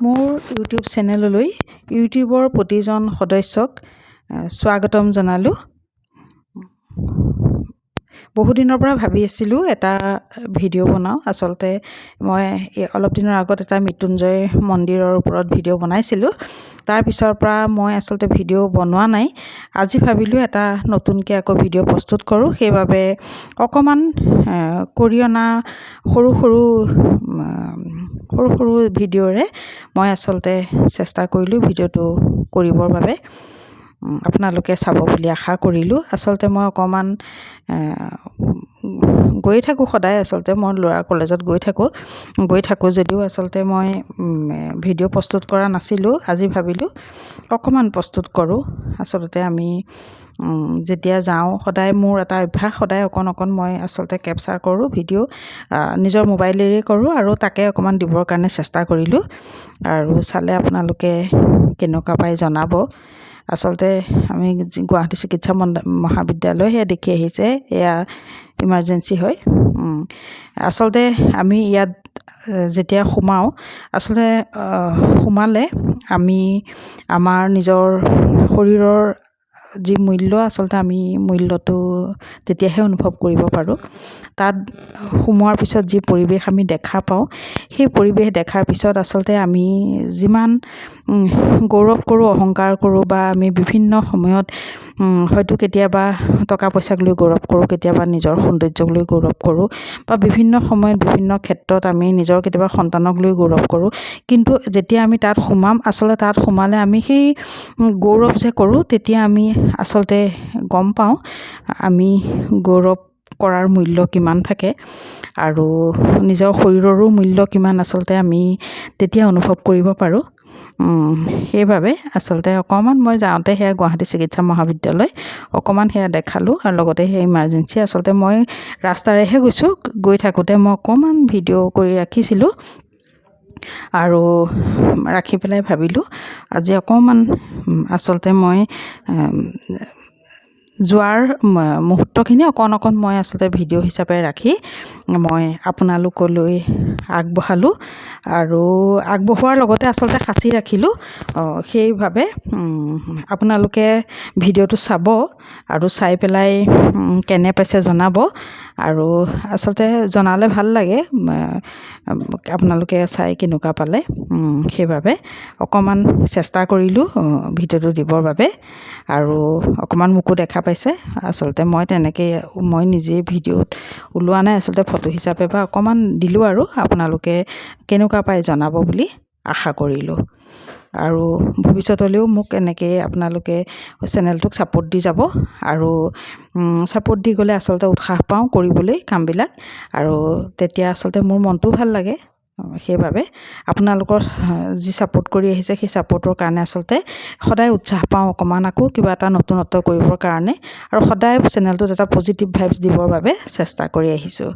মোৰ ইউটিউব চেনেললৈ ইউটিউবৰ প্ৰতিজন সদস্যক স্বাগতম জনালোঁ। বহুদিনৰ পৰা ভাবি আছিলোঁ এটা ভিডিঅ' বনাওঁ। আচলতে মই অলপ দিনৰ আগত এটা মৃত্যুঞ্জয় মন্দিৰৰ ওপৰত ভিডিঅ' বনাইছিলোঁ। তাৰ পিছৰ পৰা মই আচলতে ভিডিঅ' বনোৱা নাই। আজি ভাবিলোঁ এটা নতুনকৈ আকৌ ভিডিঅ' প্ৰস্তুত কৰোঁ। সেইবাবে অকণমান কৰি অনা সৰু সৰু ভিডিঅ'ৰে মই আচলতে চেষ্টা কৰিলোঁ ভিডিঅ'টো কৰিবৰ বাবে। আপোনালোকে চাব বুলি আশা কৰিলোঁ। আচলতে মই অকণমান গৈ থাকোঁ সদায়। আচলতে মই ল'ৰা কলেজত গৈ থাকোঁ যদিও আচলতে মই ভিডিঅ' প্ৰস্তুত কৰা নাছিলোঁ। আজি ভাবিলোঁ অকণমান প্ৰস্তুত কৰোঁ। আচলতে আমি যেতিয়া যাওঁ সদায় মোৰ এটা অভ্যাস, সদায় অকণ মই আচলতে কেপচাৰ কৰোঁ ভিডিঅ' নিজৰ মোবাইলেৰেই কৰোঁ আৰু তাকে অকণমান দিবৰ কাৰণে চেষ্টা কৰিলোঁ। আৰু চালে আপোনালোকে কেনেকুৱা পায় জনাব। আচলতে আমি গুৱাহাটী চিকিৎসা মহাবিদ্যালয় সেয়া দেখি আহিছে, এয়া ইমাৰ্জেঞ্চি হয়। আচলতে আমি ইয়াত যেতিয়া সোমাওঁ, আচলতে সোমালে আমি আমাৰ নিজৰ শৰীৰৰ যি মূল্য, আচলতে আমি মূল্যটো তেতিয়াহে অনুভৱ কৰিব পাৰোঁ। তাত সোমোৱাৰ পিছত যি পৰিৱেশ আমি দেখা পাওঁ, সেই পৰিৱেশ দেখাৰ পিছত আচলতে আমি যিমান গৌৰৱ কৰোঁ, অহংকাৰ কৰোঁ, বা আমি বিভিন্ন সময়ত হয়তো কেতিয়াবা টকা পইচাক লৈ গৌৰৱ কৰোঁ, কেতিয়াবা নিজৰ সৌন্দৰ্যক লৈ গৌৰৱ কৰোঁ, বা বিভিন্ন সময়ত বিভিন্ন ক্ষেত্ৰত আমি নিজৰ কেতিয়াবা সন্তানক লৈ গৌৰৱ কৰোঁ। কিন্তু যেতিয়া আমি তাত সোমাম, আচলতে তাত সোমালে আমি সেই গৌৰৱ যে কৰোঁ, তেতিয়া আমি আচলতে গম পাওঁ আমি গৌৰৱ কৰাৰ মূল্য কিমান থাকে আৰু নিজৰ শৰীৰৰো মূল্য কিমান আচলতে আমি তেতিয়া অনুভৱ কৰিব পাৰোঁ। সেইবাবে আচলতে অকণমান মই যাওঁতে সেয়া গুৱাহাটী চিকিৎসা মহাবিদ্যালয় অকণমান সেয়া দেখালোঁ আৰু লগতে সেই ইমাৰ্জেঞ্চি। আচলতে মই ৰাস্তাৰেহে গৈছোঁ, গৈ থাকোঁতে মই অকণমান ভিডিঅ' কৰি ৰাখিছিলোঁ আৰু ৰাখি পেলাই ভাবিলোঁ আজি অকণমান আচলতে মই যোৱাৰ মুহূৰ্তখিনি অকণ মই আচলতে ভিডিঅ' হিচাপে ৰাখি মই আপোনালোকলৈ আগবঢ়ালোঁ আৰু আগবঢ়োৱাৰ লগতে আচলতে সাঁচি ৰাখিলোঁ। সেইবাবে আপোনালোকে ভিডিঅ'টো চাব আৰু চাই পেলাই কেনে পাইছে জনাব। আৰু আচলতে জনালে ভাল লাগে আপোনালোকে চাই কেনেকুৱা পালে। সেইবাবে অকণমান চেষ্টা কৰিলোঁ ভিডিঅ'টো দিবৰ বাবে। আৰু অকণমান মোকো দেখা পাইছে। আচলতে মই নিজেই ভিডিঅ'ত ওলোৱা নাই, আচলতে ফটো হিচাপে বা অকণমান দিলোঁ আৰু আপোনালোকে কেনেকুৱা পায় জনাব বুলি আশা কৰিলোঁ। আৰু ভৱিষ্যতলৈও মোক এনেকৈ আপোনালোকে চেনেলটোক ছাপোৰ্ট দি যাব আৰু ছাপোৰ্ট দি গ'লে আচলতে উৎসাহ পাওঁ কৰিবলৈ কামবিলাক, আৰু তেতিয়া আচলতে মোৰ মনটোও ভাল লাগে। সেইবাবে আপোনালোকৰ যি ছাপোৰ্ট কৰি আহিছে সেই ছাপোৰ্টৰ কাৰণে আচলতে সদায় উৎসাহ পাওঁ অকণমান আকৌ কিবা এটা নতুনত্ব কৰিবৰ কাৰণে, আৰু সদায় চেনেলটোত এটা পজিটিভ ভাইবছ দিবৰ বাবে চেষ্টা কৰি আহিছোঁ।